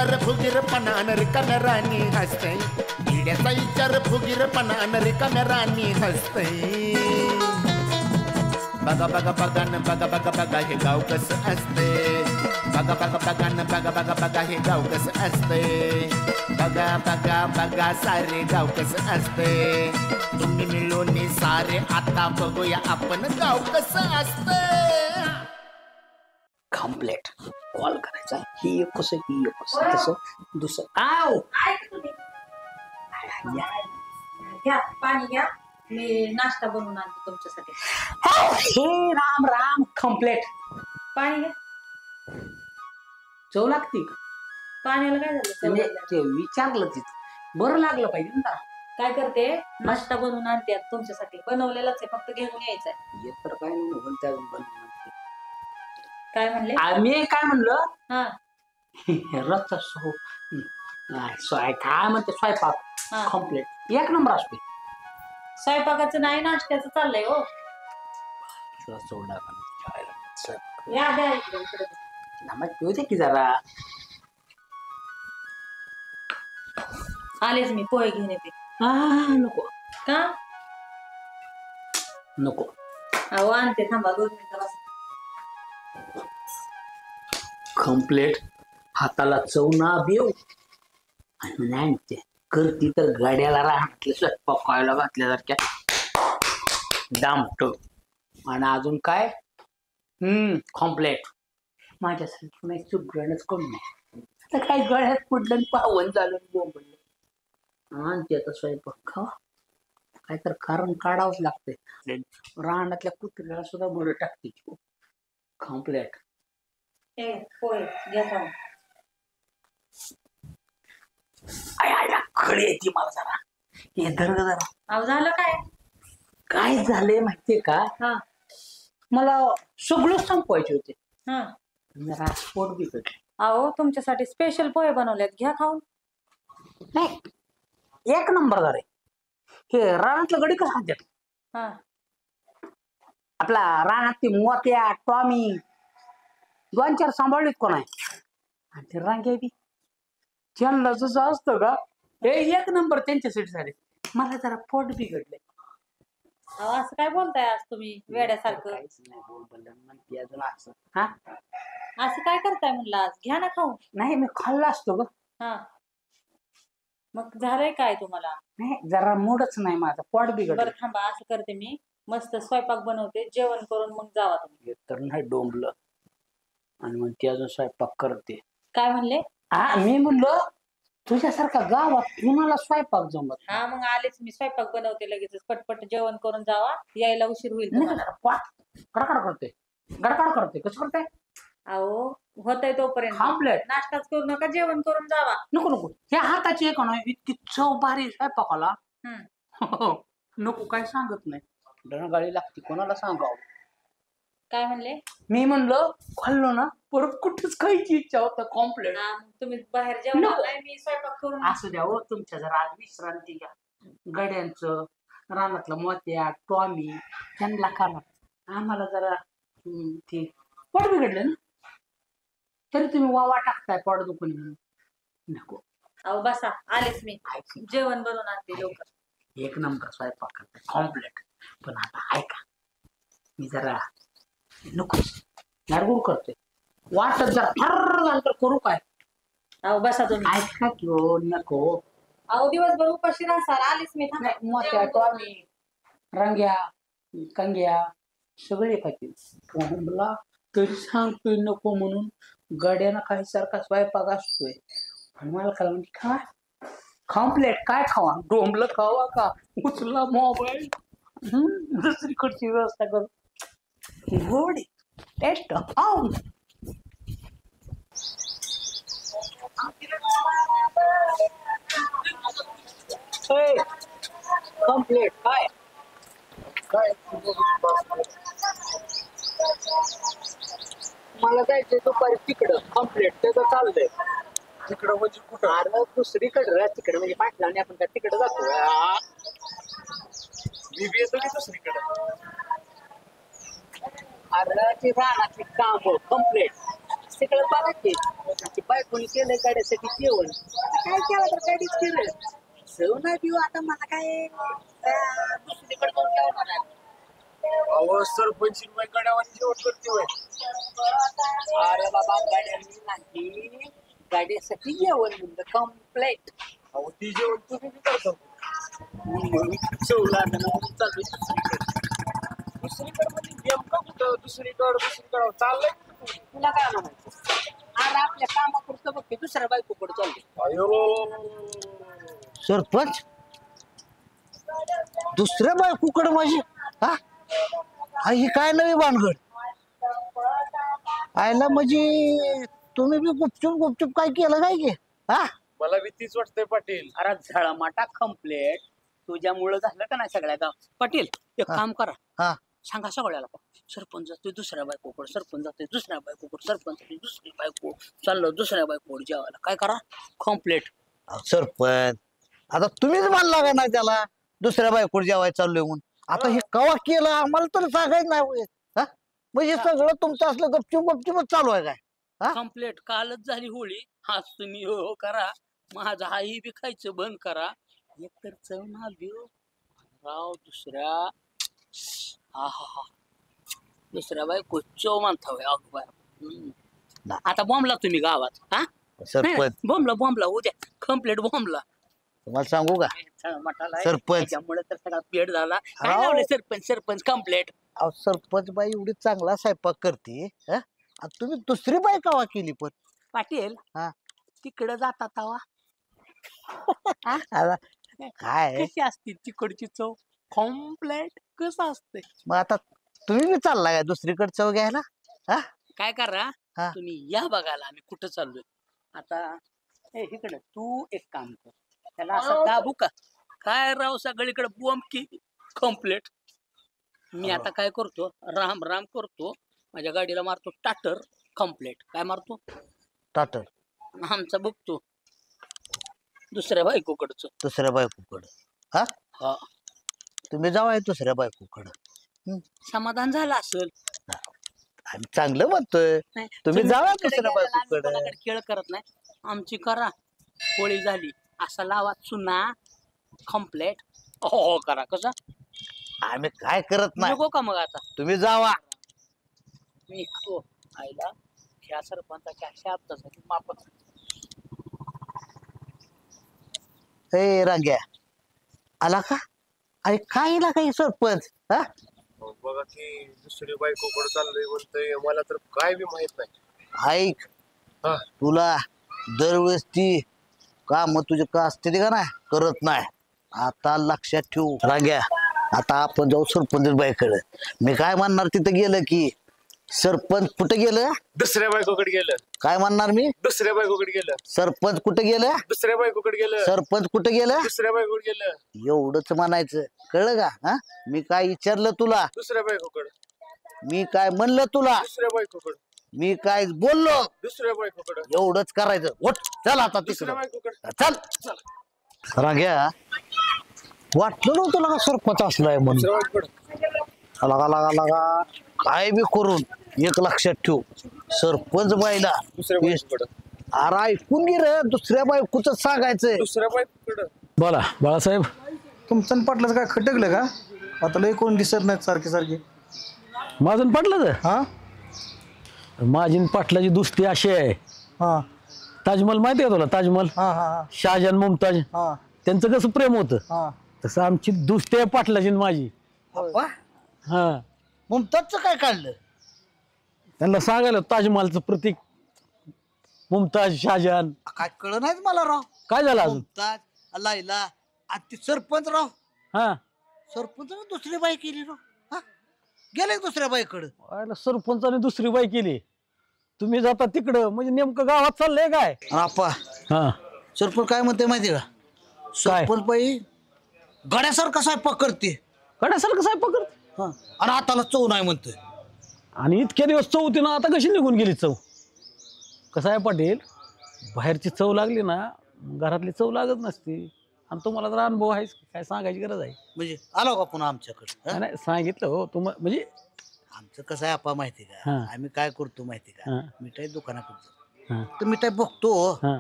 विचार फुगीरपणान रिकाम्या राणी हसते किड्याचा विचार फुगीरपणान रिकाम्या राणी हसते बघा बघा बघान बघा बघा बघा हे गाव कसं असते बघा बघा बघान बघा बघा बघा हे गाव कसं असते बघा बघा बघा सारे गाव कसं असते तुम्ही मिळून सारे आता बघूया आपण गाव कसं असते कम्प्लीट कॉल करायचा ही एक कसं ही एक कसं तसं दुसरं आव घ्या पाणी घ्या मी नाश्ता बनवून आणते तुमच्यासाठी हे राम राम कम्प्लीट पाणी घ्या चव लागते का पाण्याला काय झालं म्हणजे ते विचारलं तिथं बरं लागलं पाहिजे ना काय करते नाश्ता बनवून आणते तुमच्यासाठी बनवलेलाच आहे फक्त घेऊन यायचंय येत तर काय नाही बोलते अजून बनवून काय म्हणले मी काय म्हणलं हा रस्ता काय म्हणते स्वयंपाक कम्प्लीट एक नंबर असते स्वयंपाकाचं नाही नाश्त्याचं चाललंय हो या द्या इकडे पिऊ दे की जरा आलेच मी पोहे घेऊन येते नको का नको अहो आणते थांबा 2 मिनिटं बस कम्प्लीट हाताला चवना बेव आणि नाही ते करती तर गाड्याला राहतले स्वयंपाक खायला घातल्यासारख्या दामट आणि अजून काय कॉम्प्लेट माझ्यासाठी नाही सुगरणच कमी नाही आता काय गळ्यात पडलं पावन झालं बोंबलं आणि ते आता स्वयंपाक खावा काय तर कारण काढावंच लागतंय रानातल्या कुत्र्याला सुद्धा बरं टाकते कॉम्प्लेट पोहे घ्या खाऊन खळी येते मला जरा हे धर जरा अहो झालं काय काय झालंय माहितीये का हा मला सगळं संपवायचे होते हा जरा पोट बिघडले अहो तुमच्यासाठी स्पेशल पोहे बनवलेत घ्या खाऊन नाही एक नंबर झाले हे रानातलं गडी कसं खात्यात हा आपला रानात ती मोत्या टॉमी 2-4 सांभाळलीत कोण आहे आणि ते रांग्या बी त्यांना जसं असतं का हे एक नंबर त्यांच्यासाठी झाले मला जरा पोट बिघडले असं काय बोलताय आज तुम्ही वेड्यासारखं काहीच नाही बोल म्हणते अजून असं हा असं काय करताय म्हणलं आज घ्या ना खाऊन नाही मी खाल्ला असतो ग हा मग झालंय काय तुम्हाला नाही जरा मूडच नाही माझा पोट बिघडलं बरं थांबा असं करते मी मस्त स्वयंपाक बनवते जेवण करून मग जावा तुम्ही तर नाही डोंबलं आणि मग ती अजून स्वयंपाक करते काय म्हणले हा मी म्हणलो तुझ्यासारखा गावात कुणाला स्वयंपाक जमत हा मग आलेच मी स्वयंपाक बनवते लगेच पटपट जेवण करून जावा यायला उशीर होईल तुम्हाला. गडकड करते कसं करते अहो होतय तोपर्यंत कॉम्प्लेट नाश्ताच करू नका जेवण करून जावा नको ह्या हाताची एक नाही इतकी चव भारी स्वयंपाकाला नको काय सांगत नाही डणगाळी लागते कोणाला सांगावं काय म्हणले मी म्हणलो खाल्लो ना परत कुठेच खायची इच्छा होतं कॉम्प्लेट तुम्ही बाहेर जेवण मी स्वयंपाक करून असू द्या हो तुमच्या जरा आज विश्रांती घ्या गड्यांचं रानातलं मोत्या टॉमी त्यांना खाला आम्हाला जरा ते पोट बिघडलं ना तरी तुम्ही वावा टाकताय पोट दुखून म्हणून नको अहो बसा आलेच मी जेवण बनवून आणते लवकर एक नंबर स्वयंपाक करते कॉम्प्लेट पण आता ऐका मी जरा नको गारगुड करते वाटत जरा फर झालं तर करू काय अहो बसा तुम्ही ऐका किंवा नको अहो दिवसभर उपाशी राहसाल आलीच मी मोत्या टॉमी रंग्या कंग्या सगळे खातील मला तरी सांगतोय नको म्हणून गड्यानं काही सारखा स्वयंपाक असतोय आणि मला काय म्हणजे खा कॉम्प्लेट काय खावा डोंबलं खावा का उचला मोबाईल दुसरीकडची व्यवस्था करू गोड टेस्ट कम्प्लीट काय मला जायचंय दुपारी तिकडं कम्प्लीट त्याचं चाललंय तिकडं म्हणजे कुठं अरे दुसरीकडं तिकडं म्हणजे पाठलाने आपण त्या तिकडं जातो मी बी येतो की दुसरीकडं अरे ती रानातली काम कम्प्लीट सगळं बघायचे बायकोनी केलंय गाड्यासाठी जेवण काय केलं तर गाडीच केलं सव नाही देऊ आता मला काय दुसरीकडे जाऊन जेवणार आहे. अहो सरपंच गड्यावर जेवण करते होय. अरे बाबा गाड्यांनी नाही गाड्यासाठी जेवण म्हणलं कम्प्लेट. अहो ती जेवण तुम्ही बी करता चव लागलं म्हणून चालू दुसरीकडे म्हणजे नेमका कुठं दुसरीकडे चाललंय कुठं? तुला काय म्हणायचं अरे आपल्या कामापुरतं बघते दुसऱ्या बायकोकडे चालते. अयो सरपंच दुसऱ्या बायकोकडे माझी हा ही काय नवी भानगड आयला म्हणजे तुम्ही बी गुपचूप काय केलं काय की हा मला बी तीच वाटतंय पाटील. अरे झळमाटा कम्प्लेट तुझ्यामुळं झालं का नाही सगळ्या गाव. पाटील एक काम करा हा सांगा सगळ्याला सरपंच जातोय दुसऱ्या बायकोकडे सरपंच जातोय दुसऱ्या बायकोकडे सरपंच जातोय दुसरी बायको चाललो दुसऱ्या बायकोकडे जेवायला काय करा कम्प्लेट. सरपंच आता तुम्हीच मानला का नाही त्याला दुसऱ्या बायकोड जेवायला चाललोय म्हणून आता हे कवा केलं आम्हाला तर सांगायचं नाही होय. हा म्हणजे सगळं तुमचं असलं गपचूपच चालू आहे काय कम्प्लेट कालच झाली होळी आज तुम्ही हो करा माझा आई बी खायचं बंद करा एकतर चव ना देऊ राव दुसऱ्या आहा दुसऱ्या बायको चव मानता होय अगोबार. आता बॉम्बला तुम्ही गावात हा सरपंच बॉम्बला उद्या कम्प्लेट बॉम्बला तुम्हाला सांगू का सरपंच त्यामुळे तर सगळा पेट झाला काय राव. लावले सरपंच कम्प्लेट. अहो सरपंच बाई एवढी चांगला स्वयंपाक करते हा? आणि तुम्ही दुसरी बाई कवा केली पण पाटील हा. तिकडं जाता तवा आता काय कशी असते तिकडची चव कॉम्प्लेट कसं असते. मग आता तुम्ही बी चाललाय का दुसरीकडे चव घ्यायला हा काय करा हा. तुम्ही या बघायला आम्ही कुठं चाललोय आता. इकडं तू एक काम कर त्याला असं दाबू का काय राव सगळीकडे बॉम्ब की कम्प्लेट. मी आता काय करतो राम राम करतो माझ्या गाडीला मारतो टाटर कम्प्लेट. काय मारतो टाटर आमचा बघतो दुसऱ्या बायकोकडचं. दुसऱ्या बायकोकडे हा हा तुम्ही जावाय दुसऱ्या बायकोकडे समाधान झालं असेल. आम्ही चांगलं म्हणतोय नाही, तुम्ही जावा तिकडे दुसऱ्या गेल्याला आम्ही बायकोकडे कोणाकडे खेळ करत नाही आमची करा होळी झाली असा लावा चुना कम्प्लेट हो करा कसं आम्ही काय करत नाही नको का मग आता तुम्ही जावा मी तो आईला ह्या सरपंचाच्या शब्दासाठी मापत ए रांग्या आला का अरे काय ना काही सरपंच हा अहो, बघा की दुसरी बायकोकडे चाललोय म्हणतोय मला तर काय बी माहित नाही. ऐक हा तुला दरवेळेस ती काम तुझे का असते ते का नाही करत नाही आता लक्षात ठेवू रांग्या आता आपण जाऊ सरपंच बाईकडे मी काय म्हणणार तिथं गेलं की सरपंच कुठे गेलं दुसऱ्या बायकोकडे गेलं. काय म्हणणार मी दुसऱ्या बायकोकडे गेलं. सरपंच कुठे गेलं दुसऱ्या बायकोकडे गेलं. सरपंच कुठे गेलं दुसऱ्या बायकोकडे गेलं. एवढंच म्हणायचं कळलं का हा मी काय विचारलं तुला दुसऱ्या बायकोकडे. मी काय म्हणलं तुला दुसऱ्या बायकोकडे. मी काय बोललो दुसऱ्या बायकोकडे. एवढंच करायचं उठ चल आता दुसऱ्या तिकडं बायकोकडे. चल रांग्या वाटलं नव्हतं तुला का सरपंच असलाय म्हणून दुसऱ्या बायकोकडे. लगा काय बी करून एक लक्षात ठेव सरपंच बाईला दुसऱ्या बायकोकडे. अरे ऐकून घे रे दुसऱ्या बायकोच सांगायचंय दुसऱ्या बायकोकडे. बोला बाळासाहेब. तुमचं आणि पाटलाचं काय खटकलं का आता लय कोण दिसत नाहीत सारखे सारखे माझं पाटलं हा माझी न पाटलाची दुस्ती अशी आहे. हा ताजमहल माहिती आहे तुला ताजमहल हा हा शहाजहान मुमताज हा त्यांचं कसं प्रेम होतं हा तसं आमची दुस्ती आहे पाटलाची न माझी. अप्पा, हा मुमताजचं काय काढलं त्यांना सांगायला ताजमहलचं प्रतीक मुमताज शहाजहान. काय कळ नाहीच मला राव काय झालं अजून. मुमताज लायला आणि ती सरपंच राव हा सरपंच दुसरी बाई केली राव हा गेले दुसऱ्या बाईकडे आयला सरपंचाने दुसरी बाई केली. तुम्ही जाता तिकडं म्हणजे नेमकं गावात चाललंय काय. आप्पा हा सरपंच काय म्हणते माहिती का सरपंच बाई गड्यासारखा स्वयंपाक करते कड्यासारखं साहेब पकड. हा आणि हाताला चव नाही म्हणते आणि इतके दिवस चव होती ना आता कशी निघून गेली चव. कसं आहे पाटील बाहेरची चव लागली ना घरातली चव लागत नसती. आणि तुम्हाला जर अनुभव आहेच काय सांगायची गरज आहे. म्हणजे आलो का पुन्हा आमच्याकडे नाही सांगितलं हो म्हणजे आमचं कसं आहे आपा माहिती का हा. आम्ही काय करतो माहिती का हा. मिठाई दुकानात हा. तर मिठाई बघतो हा.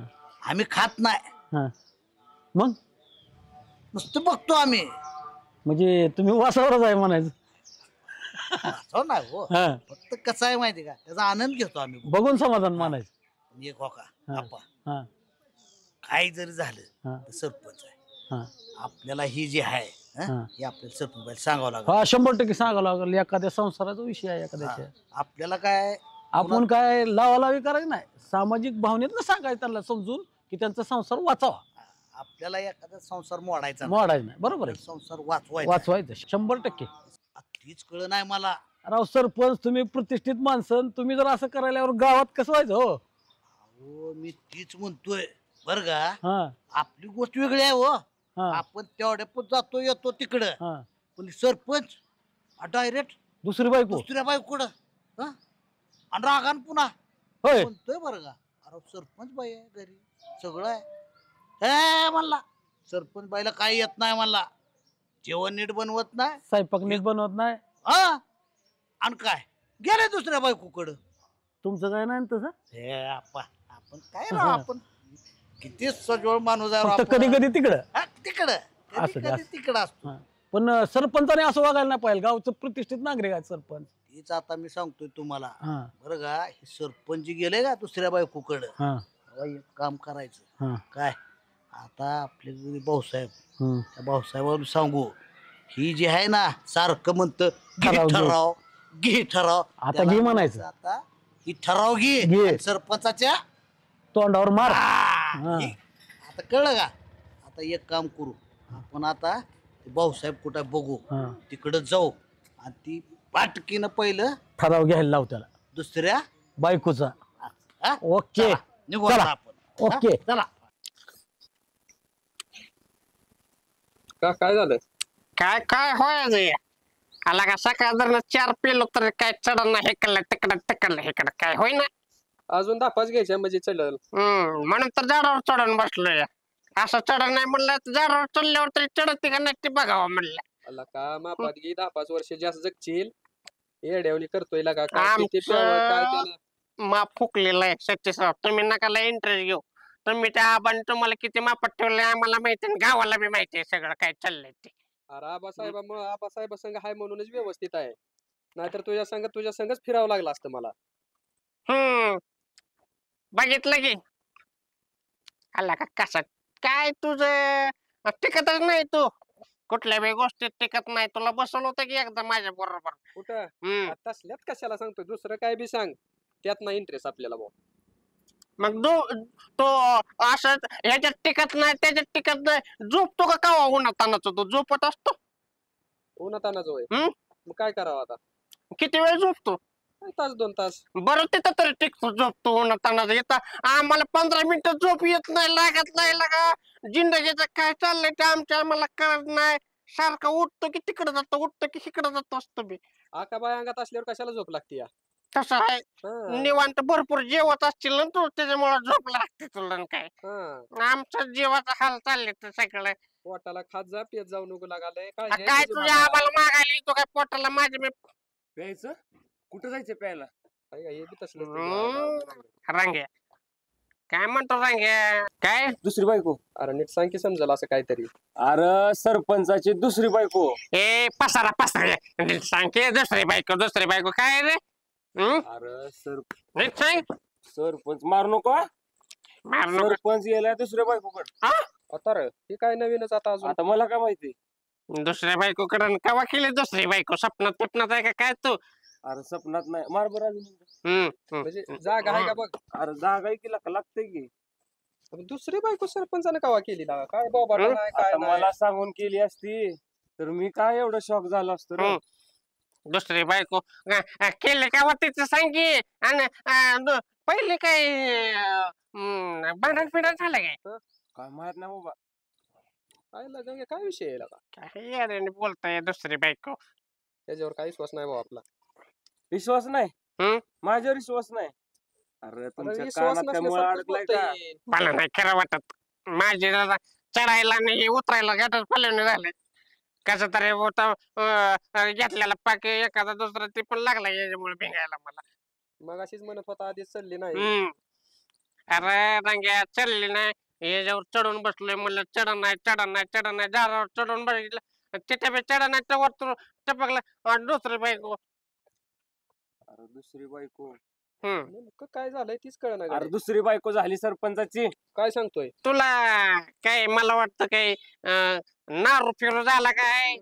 आम्ही खात नाही हा. मग नुसतं बघतो आम्ही म्हणजे तुम्ही वासावरच आहे म्हणायचं. असं नाही हो हा. फक्त कसं आहे माहिती का त्याचा आनंद घेतो आम्ही बघून समाधान मानायचं. एक हो का हा. आपा हा. काही जरी झालं हा. तर सरपंच आहे हा. आपल्याला ही जी आहे हा. हे आपल्याला सरपंच सांगावं लागेल हा 100% सांगावं लागेल. एखाद्या संसाराचा विषय आहे एखाद्याच्या. आपल्याला काय आपण काय लावालावी करायचं नाही. सामाजिक भावनेतनं सांगायचं त्यांना समजून की त्यांचा संसार वाचावा. आपल्याला एखादा संसार मोडायचा नाही. मोडायचं नाही. बरोबर आहे. संसार वाचवायचा वाचवायचं 100%. तीच कळ नाही मला राव सरपंच तुम्ही प्रतिष्ठित माणसं तुम्ही जर असं करायल्यावर गावात कसं व्हायचं हो. हो मी तीच म्हणतोय बर का हा. आपली गोष्ट वेगळी आहे हो हा. आपण तेवढ्या पण जातो येतो तिकडं हा. पण सरपंच डायरेक्ट दुसरी बायको दुसऱ्या बायकोकडं आणि रागान पुन्हा होय. म्हणतोय बरं का अरे सरपंच बाई आहे घरी सगळं आहे हे म्हणला सरपंच बाईला काही येत नाही म्हणला जेवण नीट बनवत नाही स्वयंपाक नीट बनवत नाही. हा आणि काय गेले दुसऱ्या बायकोकडं तुमचं काय नाही ना तसं. हे आपण काय राव आपण किती सजवळ माणूस आहे राव फक्त आपण. कधी कधी तिकडं. हा, तिकडं असं कधी दे, कधी असं. तिकडं असतो हा. पण सरपंचाने असं वागायला नाही पाहिजे. गावचं प्रतिष्ठित नागरिक आहे सरपंच. तीच आता मी सांगतोय तुम्हाला हा. बरं का हे सरपंच जी गेले का दुसऱ्या बायकोकडं हा. तेव्हा एक काम करायचं हा. काय आता आपले जे भाऊसाहेब हम्म. त्या भाऊसाहेबाला सांगू ही जी आहे ना सारखं म्हणतं ठराव घे. ठराव घे ठराव आता त्याला घे म्हणायचं. आता ही ठराव घे घे. आणि सरपंचाच्या तोंडावर मार. हा, घे. आता कळलं का आता एक काम करू आपण आता ते भाऊसाहेब कुठं बघू हा. तिकडं जाऊ आणि ती पाटकीनं पहिलं ठराव घ्यायला लाव त्याला दुसऱ्या बायकोचा. हा? ओके. चला, निघू चला. आता आपण ओके. हा? चला काय झालं काय काय होय आला का सकाळ जर 4 पेलो तर काय चढल ना हेकडलं तिकडं हेकडं काय होय ना. अजून 10-5 घ्यायच्या म्हणजे चढल. म्हणून तर झाडावर चढून बसलोय. असं चढ नाही म्हणलं तर झाडावर चढल्यावर तरी चढत का नाही ते बघावं म्हणलं. आला का मापात घे 10-5 वर्ष जास्त जगशील येड्यावली करतोय लगा काय किती प्यावं, काय आमचं त्याला माप फुकलेलं आहे सच्चेसाव. तुम्ही नका इंटरेस्ट घेऊ. तुम्ही त्या आबाने तुम्हाला किती मापात ठेवलंय आम्हाला माहिती आहे गावाला बी माहिती आहे सगळं काय चाललंय ते. अरे आबासाहेब संघ हाय म्हणूनच व्यवस्थित आहे नाहीतर तुझ्या संघच फिरावं लागलं असतं मला. बघितलं की आला का कसं काय तुझं टिकतच नाही तू कुठल्या बी गोष्टीत टिकत नाही. तुला बसवलं होतं की एकदा माझ्या बरोबर. कुठं तसल्यात कशाला सांगतोय दुसरं काय बी सांग त्यात नाही इंटरेस्ट आपल्याला भाऊ. मग तो असं ह्याच्यात टिकत नाही त्याच्यात टिकत नाही झोपतो का कावा उन्हात तानाचा तो झोपत असतो. उन्हातानाच होय हम्म? मग काय करावं आता किती वेळ झोपतो. 1-2 तास. बरं तिथं तरी टिकतो झोपतो उन्हात तानाचा. येतं आम्हाला 15 मिनिटं झोप येत नाही लागत नाही लागा. जिंदगीचं काय चाललंय ते आम्हाला कळत नाही. सारखं उठतो की तिकडे जातो उठतो की इकडे जातो असतो बी. आकाबाई अंगात असल्यावर कशाला झोप लागते या. तसं आहे हा, निवांत भरपूर जेवत असतील ना तू त्याच्यामुळे झोप लागते तुला न काय. हा. आमचं जीवाचा हाल चालले तर सगळं. पोटाला खात जा पेत जाऊ नको लागालय काय तुझ्या आम्हाला मागायला येतो काय पोटाला माझ्या मी प्यायचं कुठं जायचं प्यायला. हे बी तसलं रांग्या काय म्हणतो रांग्या काय दुसरी बायको. अरे नीट सांग की समजल असं काहीतरी. अरे सरपंचाची दुसरी बायको. ए पसारा सांग की दुसरी बायको काय रे. अरे नीट सांग सरपंच मारू नको हा. मार नको. सरपंच गेला दुसऱ्या बायकोकडे. आता रे हे काय नवीनच आता अजून. आता मला काय माहिती. दुसऱ्या बायकोकडे कवा केली दुसरी बायको स्वप्नात आहे का काय तू. अरे सपनात नाही मार बरं अजून. म्हणजे जागा आहे का बघ. अरे जागा की लागते की. दुसरी बायको सरपंचाने कवा केली लागा काय बाबा नाही काय आता नाही. मला सांगून केली असती तर मी काय एवढं शॉक झालो असतो रे. दुसरी बायको केले का तिचं सांग की. आणि पहिले काय भांडण पिढण झालं काय. काय माहित नाही बाबा. काय लागा काय विषय आहे लागा. काही याने बोलताय दुसरी बायको. त्याच्यावर काही विश्वास नाही भाऊ आपला. विश्वास नाही. हम्म? माझ्यावर विश्वास नाही. अरे तुमच्या विश्वास कानात त्यामुळे नसल्यासारखंच अडकलाय का. बोलतोय. मला नाही खरं वाटत. माझे दादा चढायला नाही उतरायला गाठात पलवणे झाले. कसं तरी होता घेतलेला पाक एखादा दुसरा ते पण लागला याच्यामुळे भिंगायला मला. मग अशीच म्हणत होता आधीच चालली नाही. अरे रंग्या चालली नाही याच्यावर चढून बसलोय म्हणलं चढण नाही झाडावर चढून बघितलं तिथे बी चढ नाही तर वर टपकला दुसरी बायको. अरे दुसरी बायको नेमकं काय झालंय तीच कळणार. अरे दुसरी बायको झाली सरपंचाची. काय सांगतोय तुला काय मला वाटतं काय नारू फिरू झाला काय.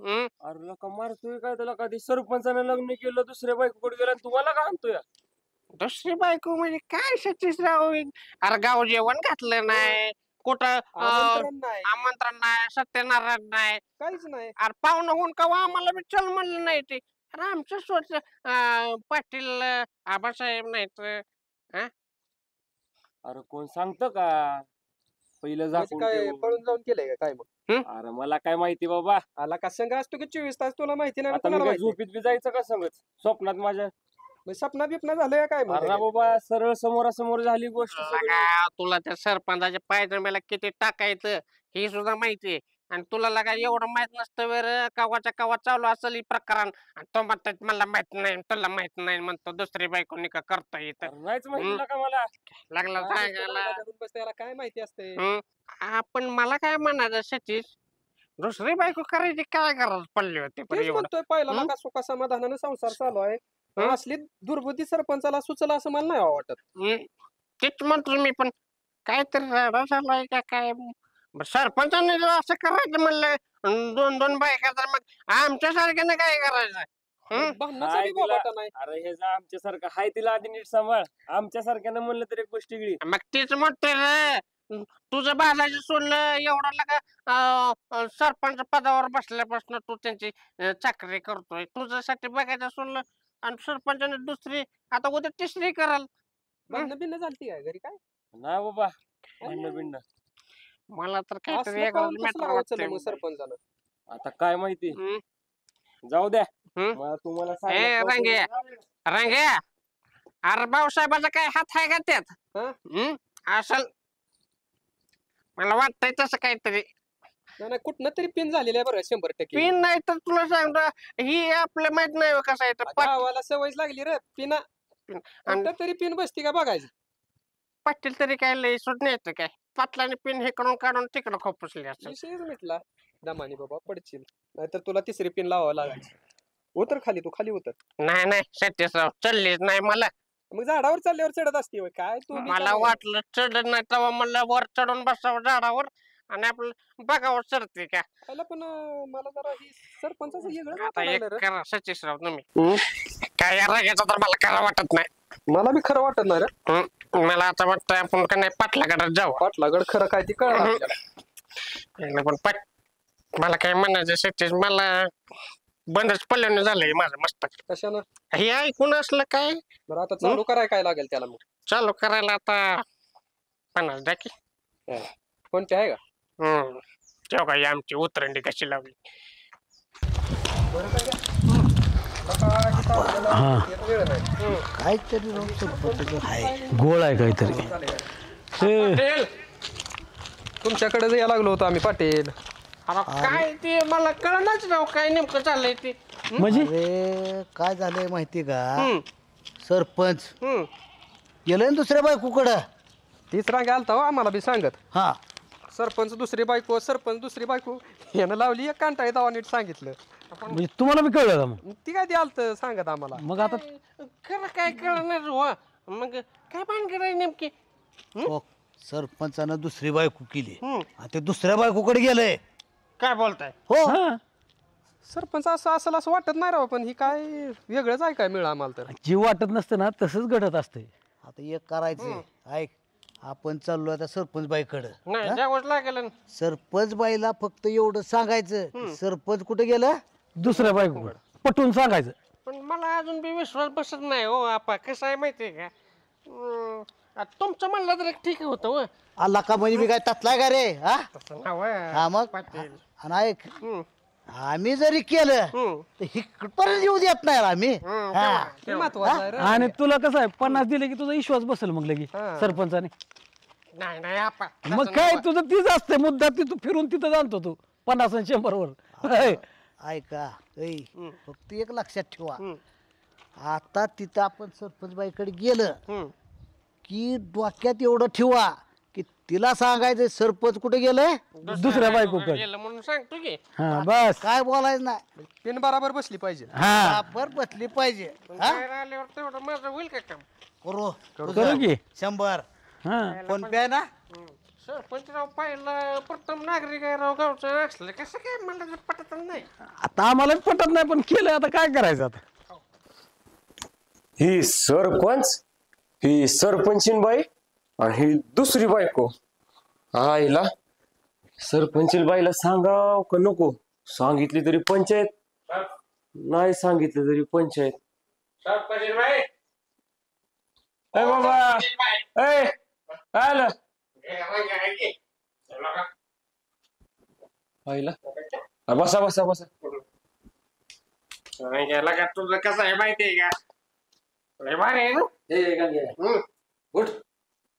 अरे लका मारतोय काय त्याला कधी सरपंचानं लग्न केलं दुसऱ्या बायकोकडे गेला तुम्हाला का आणतोय. दुसरी बायको म्हणजे काय सतीश राव अरे गाव जेवण घातलं नाही कुठं आमंत्रण नाही सत्यनारायण नाही काहीच नाही. अरे पाहुणं होऊन कवा आम्हाला बी चल म्हणलं नाही ते. अरे आमचं स्वच्छ पाटील आबासाहेब नाहीत. अरे कोण सांगतं का पहिलं म्हणजे काय पळून जाऊन केलंय का काय मग. अरे मला काय माहिती बाबा. आला का संघ असतो की 24 तास तुला माहिती नाही. आता मी काय झोपीत बी जायचं का सांगत स्वप्नात माझ्या सपना बिपना झालंय काय मग. अरे बाबा सरळ समोरासमोर झाली गोष्ट. तुला त्या सरपंचाच्या पायचं मला किती टाकायचं हे सुद्धा माहितीये आणि तुला लगा एवढं माहित नसतं वेळ कवाच्या कवा चालू असेल ही प्रकरण आणि तो म्हणतात मला माहित नाही तुला माहित नाही म्हणतो दुसरी बायको निका करता येत नाहीच माहिती का मला लागला सांगायला. त्याला काय माहिती असते. आपण मला काय म्हणायचं सतीश दुसरी बायको करायची काय गरज पडली होती म्हणतोय पहिला का सुखा समाधानानं संसार चालू आहे. असली दुर्बुद्धी सरपंचाला सुचला असं मला नाही वाटत. तेच म्हणतो मी पण काहीतरी झालंय का काय सरपंचाने जर असं करायचं म्हणलं दोन बायका तर मग आमच्या सारख्यानं काय करायचं. अरे हे जा आमच्या सारखं हाय तिला आधी नीट सांभाळ आमच्या सारख्यानं म्हणलं तरी एक गोष्ट वेगळी. मग तेच म्हणतोय रे तुझं बाजायचं सोडलं एवढं लगा सरपंच पदावर बसल्यापासून तू त्यांची चाकरी करतोय तुझ्यासाठी बघायचं सोडलं आणि सरपंचाने दुसरी आता उद्या तिसरी कराल. भांडणं बिन्न झालती काय घरी काय नाही बाबा भांडणं बिंड मला तर काहीतरी सरपंचानं आता काय माहिती जाऊ द्या तुम्हाला रंग्या अरे भाऊसाहेबाचा काय हात आहे का त्यात असल मला वाटतंय तसं काहीतरी. नाही कुठनं तरी पिन झालेली आहे बरं 100%. पिन नाही तर तुला सांगतो ही आपलं माहित नाही कसं आहे गावाला सवय लागली रे पिना तरी पिन बसती का बघायची. पाटील तरी काय लय सुट नाही काय पाटलाने पिन हे करून काढून तिकडं खोपसले असं विषयच मिटला. दमानी बाबा पडशील नाहीतर तुला तिसरी पिन लावावं लागायची. उतर खाली तू खाली उतर. नाही सत्यसराव चढलीच नाही मला. मग झाडावर चालल्यावर चढत असते काय तू. मला वाटलं चढत नाही तेव्हा म्हणलं वर चढून बसावं झाडावर आणि आपलं बघावं चढते का. पण मला जरा ही सरपंचाचं आता करा सचिसराव तुम्ही काय रागायचं तर मला करा वाटत नाही. मला बी खरं वाटत नाही रे. मला आता वाटतं आपण का नाही पाटलागडात जाऊ. पाटलागड खरं काय ती कळलं पण मला काय म्हणायचं सचिश मला बंदच पडल्याने झालंय माझं मस्त. कशानं हे ऐकून असलं काय. बरं आता चालू करायला काय लागेल त्याला. मग चालू करायला आता 50 द्या की. कोणते आहे का. तेव्हा काय आमची उतरंडी कशी लावली. काहीतरी गोळ आहे काहीतरी. तुमच्याकडे या लागलो होतो आम्ही पाटील. काय ते मला कळणारच राव काय नेमकं चाललंय ते. म्हणजे काय झालंय माहिती का सरपंच गेलंय ना दुसऱ्या बायकोकडं. तीच रांग आलता हो आम्हाला बी सांगत. हा सरपंच दुसरी बायको यानं लावली एक कांटाळी दावा नीट सांगितलं. म्हणजे तुम्हाला बी कळलं का मग ती काय आलत सांगत आम्हाला. मग आता खरं काय कळणार मग काय भानगड आहे नेमकी. सरपंचानं दुसरी बायको केली ते दुसऱ्या बायकोकडे गेलंय. काय बोलताय. हो सरपंच असं वाटत नाही राव. पण ही काय वेगळंच आहे काय मिळा आम्हाला तर. जीव वाटत नसतं ना तसंच घडत असते. आता एक करायचंय ऐक आपण चाललो आता सरपंच बाईकडं. सरपंच बाईला फक्त एवढं सांगायचं सरपंच कुठे गेलं दुसऱ्या बायकोकडे पटवून सांगायचं. पण मला अजून बी विश्वास बसत नाही हो आपा. कसं आहे माहितीये का तुमचं म्हणलं तर ठीक होतं. आला का म्हणजे मी काय तसलाय का रे. हा मग ऐक आम्ही जरी केलं तर हिकडपर्यंत येऊ देत नाही आम्ही. आणि तुला कसं आहे 50 दिले की तुझा विश्वास बसेल मग लगी सरपंचाने. नाही आपा मग काय तुझं तीच असते मुद्दा ती तू फिरून तिथं जाणतो तू 50 आणि 100 वर. होय. ऐका ऐ हम्म. फक्त एक लक्षात ठेवा हम्म. आता तिथं आपण सरपंच बाईकडे गेलं हम्म. की डोक्यात एवढं ठेवा की तिला सांगायचं सरपंच कुठे गेलंय दुसऱ्या बायकोकडे. गेलं म्हणून सांगतो की हा बस. काय बोलायचं नाही पिन बराबर बसली पाहिजे. हा बरोबर बसली पाहिजे पण हा? बाहेर आल्यावर तेवढं माझं होईल का काम? करू करू की 100 हा फोन पे आहे ना सरपंचराव पाहिलं प्रथम नागरिक आहे राव गावचं असलं कसं काय मला तर पटत नाही. आता आम्हाला पटत नाही पण केलंय आता काय करायचं आता. ही सरपंच, ही सरपंचीन बाई आणि ही दुसरी बायको. आईला सरपंचीन बाईला सांगाव का नको? सांगितली तरी पंचायत, नाही सांगितलं तरी पंचायत. सरपंचबाई ए बाबा ए काय आलं? आईला बसा बसा बसा. गेला का तुझं कसं आहे माहितीये का? लय भारी आहे ना? उठ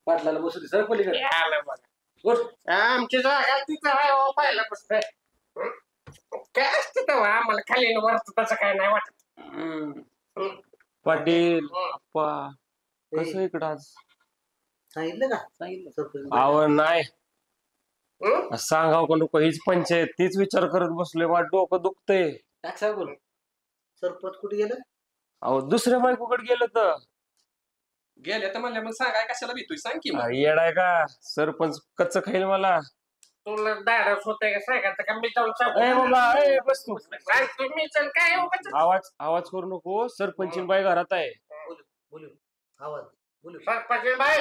पाटलाला बसू दे. सर पलीकडे आलं बघा. उठ. आमची जागा तिथं आहे हो पाहिला पुस्तक. काय असतं तेव्हा आम्हाला खाली वरच तसं काय नाही वाटत. पाटील अप्पा कसं इकडं आज? सांगितलं का सांगितलं सरपंच आव नाही सांगाव का नको? हीच पंचायत तीच विचार करत बसलोय. माझं डोकं दुखतंय. सरपंच कुठे गेलं अहो दुसऱ्या बायकोकडे गेलं तर गेले तर म्हणल्या मग सांगाय कशाला भीतोय सांग की मग. येडाय का? सरपंच कच्च खाईल मला. तुला दाडच होतंय का सांगायचं का मी जाऊन ए सांगू? बाबा ए बस तू. सांगतो मी चल काय उगाच. आवाज करू नको. सरपंचीन बाई घरात आहे. बोलू आवाज बोलू सरपंचबाई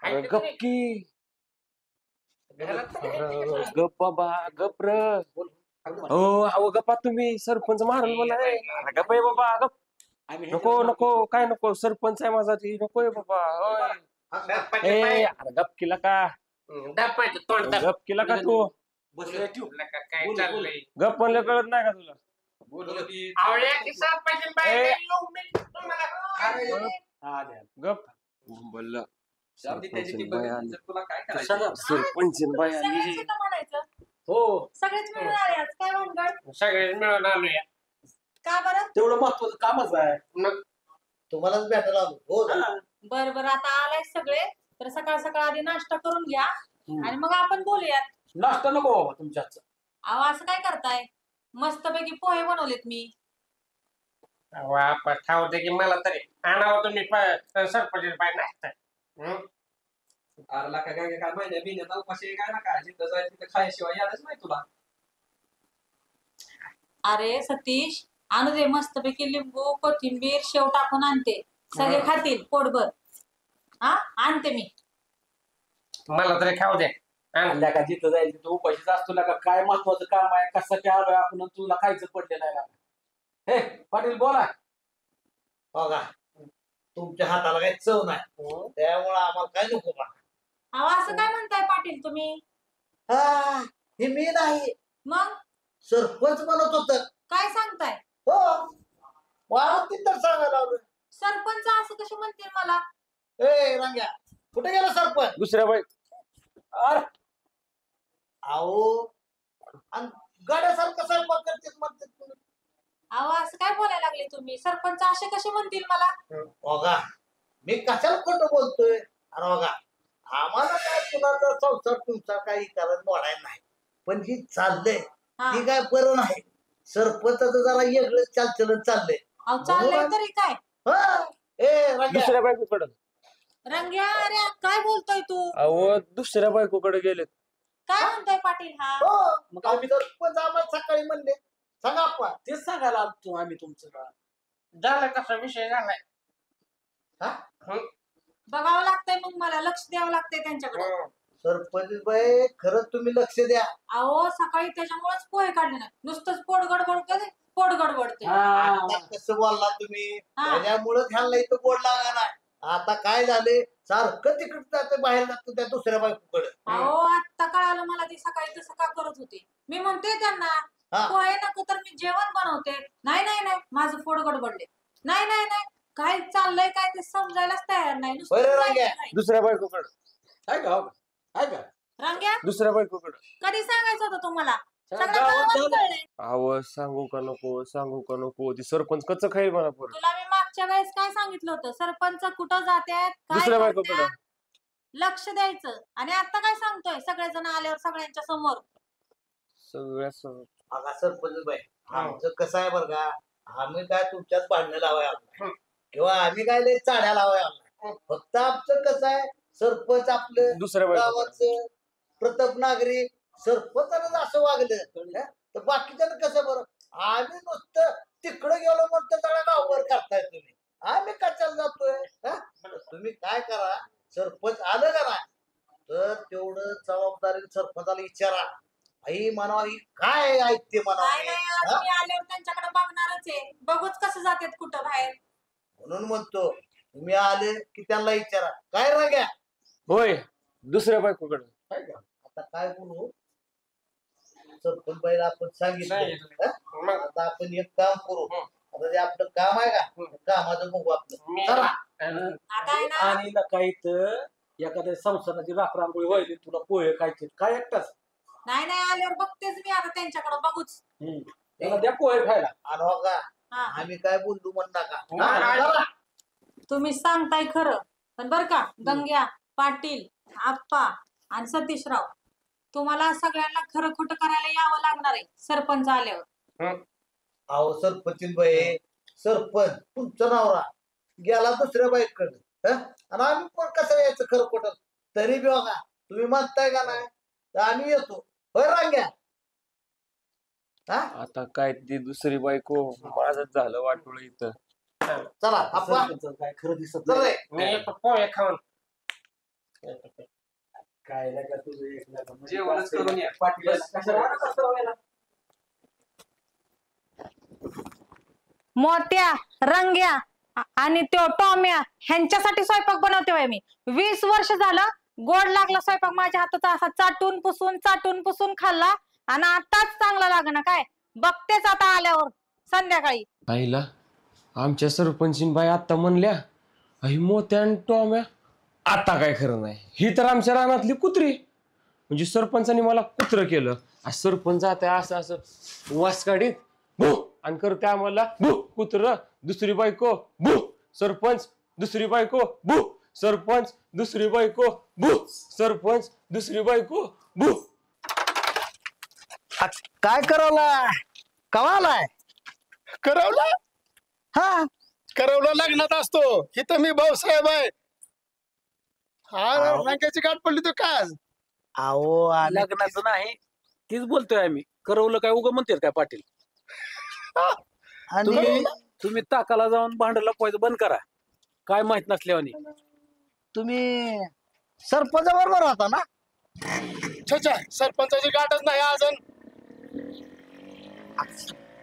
अरे गप की. गप बाबा गप र. हो अहो गप्पा तुम्ही. सरपंच मारल मला. अरे गप आहे बाबा गप. नको नको काय नको. सरपंच आहे माझा ती. नकोय बाबा. ए अरे गप केला का? दापायचं तोंड दाप. गप केला का तू? काय चाललंय? गप म्हणलं कळत नाही का तुला? आवड्या की सरपंचबाई ए. येऊ मी तुम्हाला. गप बोलला. सरपंचीन बाई आली. तुला काय करायचं? सरपंचीन बाई आली. सगळेच इथं म्हणायचं. हो सगळेच मिळून आले आज. काय भानगड? सगळे मिळून आलोया. का बरं? तेवढं महत्वाचं कामच आहे. तुम्हालाच भेटायला आलो हो का? बरं बरं आता आलाय सगळे तर सकाळ सकाळ आधी नाश्ता करून घ्या आणि मग आपण बोलूयात. नाश्ता नको बाबा तुमच्याच. अहो असं काय करताय? मस्तपैकी पोहे बनवलेत मी. वापस खाऊ दे की मला तरी आणावं तुम्ही सरपंच बाई नाही. अरे लाका काय काय महिन्या बिन्यात उपाशी काय ना काय जिथं जायचं तिथं खायशिवाय यायलाच नाही तुला. अरे सतीश आणू दे मस्तपैकी लिंबू कोथिंबीर शेव टाकून आणते. सगळे खातील पोटभर. हा आणते मी. मला तरी खाऊ दे. आणल्या का जिथं जायचं तिथं उपाशीच असतो का? काय महत्वाचं काम आहे? कशासाठी आलोय आपण? तुला खायचं पडलेलं आहे का? हे पाटील बोला. बघा तुमच्या हाताला काही चव नाही त्यामुळे आम्हाला काय नको बा. अहो असं काय म्हणताय पाटील तुम्ही? हा हे मी नाही मग सरपंच म्हणत होत. काय सांगताय? हो मला तिथं सांगायला लावलं. सरपंच असं कसे म्हणतील मला? ए रांग्या कुठे गेला सरपंच? दुसऱ्या बाई अरे अहो आणि गाड्यासारखं स्वयंपाक करतेस म्हणते तुम्ही. अहो असं काय बोलायला लागले तुम्ही? सरपंच असे कसे म्हणतील मला? बघा मी कशाला खोटं बोलतोय. अरे बघा आम्हाला काय कुणाचा संसार तुमचा काही कारण बोलायला नाही पण जी चाललंय हा. ती काय बरं नाही. सरपंचाचं जरा वेगळं चालचलन चाललंय. अहो चाललंय तरी काय? हा ए रांग्या दुसऱ्या बायकोकडे. रंग्या अरे काय बोलतोय तू? अहो दुसऱ्या बायकोकडे गेलेत. काय म्हणतोय पाटील हा? हो मग आम्ही सरपंच आम्हाला सकाळी म्हणले सांगा आपण. तेच सांगायला आलतो आम्ही तुमचं का. झालं कसा विषय झालाय. बघावं लागतंय मग मला लक्ष द्यावं लागतंय त्यांच्याकडे. सरपंच बाई खरंच तुम्ही लक्ष द्या. अहो सकाळी त्याच्यामुळेच पोहे काढले नाही. नुसतंच पोट गडबड पोट गडबडते. आता कसं बोलला तुम्ही त्याच्यामुळे ह्यांना इथं गोड लागा नाही. आता काय झाले सारखं तिकडे जातं बाहेर जातो त्या दुसऱ्या बायकोकडे. अहो आता कळालं मला ती सकाळी तसं का करत होती. मी म्हणते त्यांना पोहे नको तर मी जेवण बनवते. नाही नाही नाही माझं पोट गडबडले. नाही नाही नाही काय चाललंय काय ते समजायलाच तयार नाही. दुसऱ्या बायकोकडे. आहे का? आहे का? रंग्या दुसऱ्या बायकोकडे. कधी सांगायचं होतं तुम्हाला? सगळ्या गावात कळलंय. अहो सांगू का नको ती सरपंच कच्च खाईल मला परत. तुला मी मागच्या वेळेस काय सांगितलं होतं, सरपंच कुठं जातात काय दुसऱ्या बायकोकडे. करतात, लक्ष द्यायचं. आणि आता काय सांगतोय, सगळेजण आल्यावर सगळ्यांच्या समोर. सगळ्या बघा सरपंच बाई, आमचं कसं आहे बरं का, आम्ही काय तुमच्यात भांडणं लावाय आलो किंवा आम्ही काय लय चाड्या लावाय आलो. फक्त आमचं कसं आहे, सरपंच आपलं दुसऱ्या बायकोकडे. गावाचं प्रथम नागरिक सरपंचानं असं वागलं तर बाकीच्यानं कसं बरं. आम्ही नुसतं तिकडं गेलो म्हणतो सगळ्या गावभर करताय तुम्ही, आम्ही कशाला जातोय. तुम्ही काय करा, सरपंच आलं का नाही तर तेवढं जबाबदारी सरपंचाला विचारा. आई म्हणावा ही काय ऐकते नाही म्हणावा. नाही, आज मी आल्यावर त्यांच्याकडे बघणारच आहे, बघूच कसं जातात कुठं बाहेर. म्हणून म्हणतो तुम्ही आले की त्यांना विचारा काय राग्या. होय दुसऱ्या बायकोकडे. आता काय बोलू, सरपंच बाईला आपण सांगितलं. आता आपण एक काम करू, आता जे आपलं काम आहे का कामाचं बघू आपलं. चला. आता आहे ना, आणि काही तर एखाद्या संसाराची राखरांगोळी व्हायली, तुला पोहे खायचे काय एकटाच. नाही नाही, आल्यावर बघतेच मी आता त्यांच्याकडे, बघूच. त्याला द्या पोहे खायला. आणि हो का हा. आम्ही काय बोललो म्हण नका. तुम्ही सांगताय खरं, पण बर का गंग्या, पाटील, आप्पा आणि सतीशराव, तुम्हाला सगळ्यांना खरं खोटं करायला यावं लागणार आहे सरपंच आल्यावर. अहो सरपंच बाई, सरपंच तुमचा नवरा गेला दुसऱ्या बाईकडे आणि आम्ही पण कसं यायचं खरं खोटं. तरी बी बघा तुम्ही म्हणताय का नाही तर आम्ही येतो. होय रांग्या. आता काय ती दुसरी बायको माझंच झालं वाटोळ इथं. चला आपा काय खरं दिसत चल नाही. रे. मी येतो पोहे खाऊन. काय नाही का तुझं एक नाही का. जेवणच करून या. पाटील कशाला कसं व्हायला? मोत्या, रंग्या आणि तो टॉम्या ह्यांच्यासाठी स्वयंपाक बनवते होय मी. 20 वर्ष झालं गोड लागला स्वयंपाक माझ्या हाताचा, असा चाटून पुसून खाल्ला आणि आताच चांगला लागना. काय बघतेच आता आल्यावर संध्याकाळी. आईला आमच्या सरपंचीन बाई आता म्हणल्या आई मोत्या आणि टॉम्या आता काय खरं नाही. ही तर आमच्या रानातली कुत्री, म्हणजे सरपंचाने मला कुत्र केलं. सरपंच आता असं असं वास काढीत भू आणि करते आम्हाला भू कुत्र दुसरी बायको भू सरपंच दुसरी बायको भू सरपंच दुसरी बायको भू सरपंच दुसरी बायको भू. काय करवला कवालाय करवला हा करवला लग्नात असतो. इथं मी भाऊसाहेब आहे. हा रंगाची गाठ पडली तर काय. अहो लग्नाचं नाही तीच बोलतोय आम्ही. करवलं काय उगं म्हणते काय पाटील. आणि तुम्ही ताकाला जाऊन भांडं लपवायचं बंद करा, काय माहित नसल्यावानी. तुम्ही सरपंच बरोबर होता ना. छच्या सरपंचाची गाठच नाही अजून.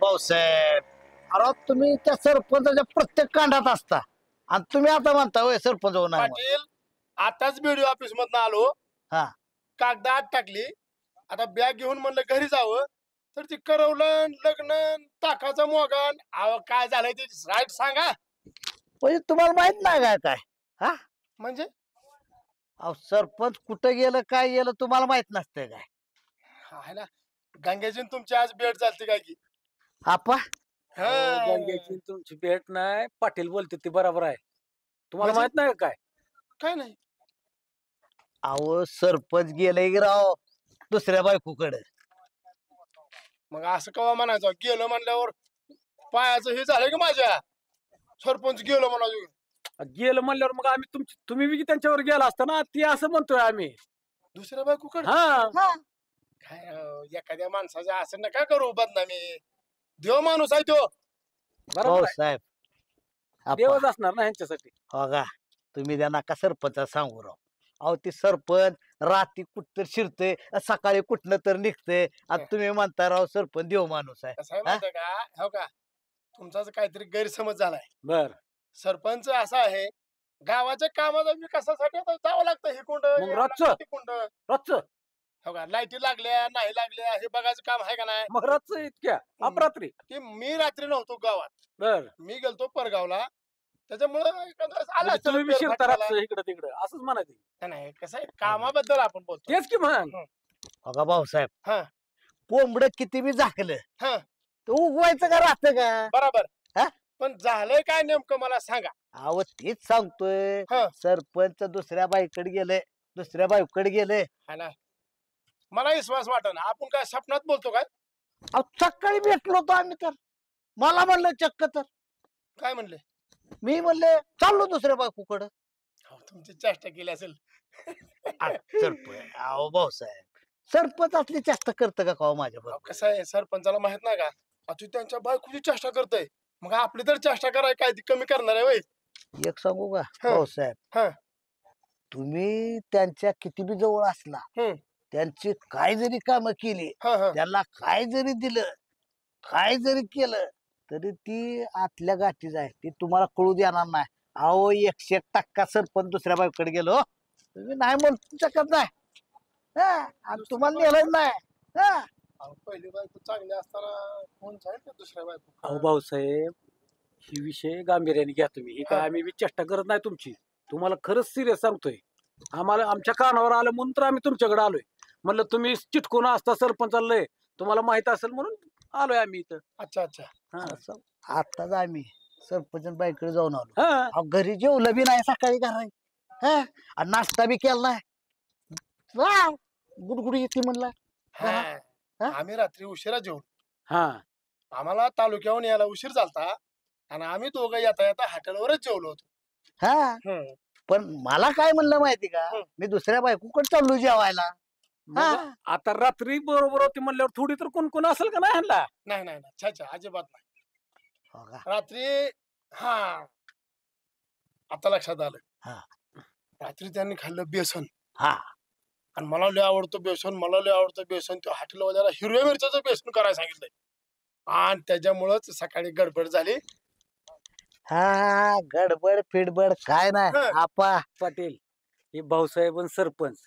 भाऊसाहेब अरे तुम्ही त्या सरपंचाच्या प्रत्येक कांडात असता आणि तुम्ही आता म्हणता होय सरपंच होणार. पाटील आताच बीडीओ ऑफिस मधनं आलो. हा. कागद आत टाकली. आता बॅग घेऊन म्हणलं घरी जावं तर ती करवलं लग्न ताकाचं मोगन. अहो काय झालंय ते राईट सांगा. म्हणजे तुम्हाला माहित नाही काय काय हा म्हणजे अहो सरपंच कुठं गेलं काय गेलं तुम्हाला माहित नसतंय काय. आहे ना गंगेजी तुमची आज भेट झालती काय की. आपा गंगेची तुमची भेट नाही, पाटील बोलते ते बरोबर आहे. तुम्हाला म्हणजे? माहित नाही का काय. काय नाही. अहो सरपंच गेले की राव दुसऱ्या बायकोकडे. मग असं कवा म्हणायचं गेलं म्हणल्यावर पायाचं हे झालं की माझ्या. सरपंच गेलो म्हणायचं. गेलं म्हणल्यावर मग आम्ही तुम्ही बी त्यांच्यावर गेला असता ना, ती असं म्हणतोय आम्ही. दुसऱ्या बायकोकडे हा काय एखाद्या माणसाच्या असं नका करू बदनामी. देव माणूस आहे तो. बरोबर आहे. साहेब देवच असणार ना ह्यांच्यासाठी. हो का तुम्ही त्या नका सरपंच सांगू राव. अहो ती सरपंच रात्री कुठं शिरते सकाळी कुठनं तर निघते आणि तुम्ही म्हणता राव सरपंच देव माणूस आहे. कसं आहे माहितीये का हो का तुमचाच काहीतरी गैरसमज झालाय. बर सरपंच असा आहे गावाच्या कामाचा विकासासाठी आता जावं लागतं. हे कुंड मग रोजचं? कुंड रोजचं हो का लाईटी लागल्या नाही लागल्या हे बघायचं काम आहे का नाही. मग रोजचं इतक्या अपरात्री. की मी रात्री नव्हतो गावात. बर मी गेलतो परगावला. त्याच्यामुळं आला तुम्ही बी शिरता रातचं इकडं तिकडं असंच म्हणायचं. नाही कसं आहे कामाबद्दल आपण बोलतो. तेच की म्हण. हो का भाऊसाहेब हा कोंबड किती बी झाकलं हा. तर उगवायचं का राहतं का? बरोबर हा? पण झालंय काय नेमकं मला सांगा. अहो तेच सांगतोय. हा. सरपंच दुसऱ्या बाईकडे गेले, दुसऱ्या बाईकडे गेले. हा ना, मला विश्वास वाटना. आपण काय स्वप्नात बोलतो काय? अहो सकाळी भेटलो होतो आम्ही तर. मला म्हणलं चक्क तर. काय म्हणले? मी म्हणले चाललो दुसऱ्या बायकोकडं. तुमची चेष्टा केली असेल. सरपंच अहो भाऊसाहेब, सरपंच असली चेष्टा करतं का काव माझ्या बरोबर? कसं आहे, सरपंचाला माहित नाही का तू त्यांच्या बायकोची चेष्टा करतोय, मग आपली तर चेष्टा कराय काय ती कमी करणार आहे वय? एक सांगू का हा. भाऊसाहेब, हा. तुम्ही त्यांच्या किती बी जवळ असला, त्यांची काय जरी कामं केली, त्यांना काय जरी दिलं, काय जरी केलं, तरी ती आतल्या गाठीच आहे, ती तुम्हाला कळू देणार नाही. अहो 100% सरपंच दुसऱ्या बाईकडे गेलो, तुम्ही नाही म्हणू शकत नाही. हा, आणि तुम्हाला नेलं नाही. हा. पहिली बायको चांगली असताना कोण जाईल का दुसऱ्या बायको? अहो भाऊसाहेब, ही विषय गांभीर्याने घ्या तुम्ही. ही काय आम्ही बी चेष्टा करत नाही तुमची. तुम्हाला खरंच सिरियस सांगतोय. आम्हाला आमच्या कानावर आलं म्हणून तर आम्ही तुमच्याकडे आलोय. म्हणलं तुम्ही चिटकून असता सरपंचाला लय, तुम्हाला माहित असेल म्हणून आलोय आम्ही इथं. अच्छा अच्छा. आताच आम्ही सरपंच बाईकडे जाऊन आलो. हा. अहो, घरी जेवलं बी नाही सकाळी घरात. हा, आणि नाश्ता बी केला नाही. गुडगुडी येते म्हणला. आम्ही रात्री उशिरा जेवलो. हा. आम्हाला तालुक्याहून यायला उशीर झालता आणि आम्ही दोघं येता येता हॉटेलवरच जेवलो होतो. हा, पण मला काय म्हणलं माहिती का, मी दुसऱ्या बायकोकडे चाललो जेवायला. मग आता रात्री बरोबर होती म्हणल्यावर थोडी तर कोण असेल का नाही ह्यांना? नाही नाही नाही, छा छा, अजिबात नाही. हो का? रात्री हा, आता लक्षात आलं. हा. रात्री त्यांनी खाल्लं बेसन. हा. आणि मला लय आवडतं बेसन, मला लय आवडतं बेसन. त्या हॉटेलवाल्याला हिरव्या मिरच्याचं बेसन करायला सांगितलंय आणि त्याच्यामुळंच सकाळी गडबड झाली. हा, गडबड फिडबड काय नाही. आपा पाटील, हे भाऊसाहेब आणि सरपंच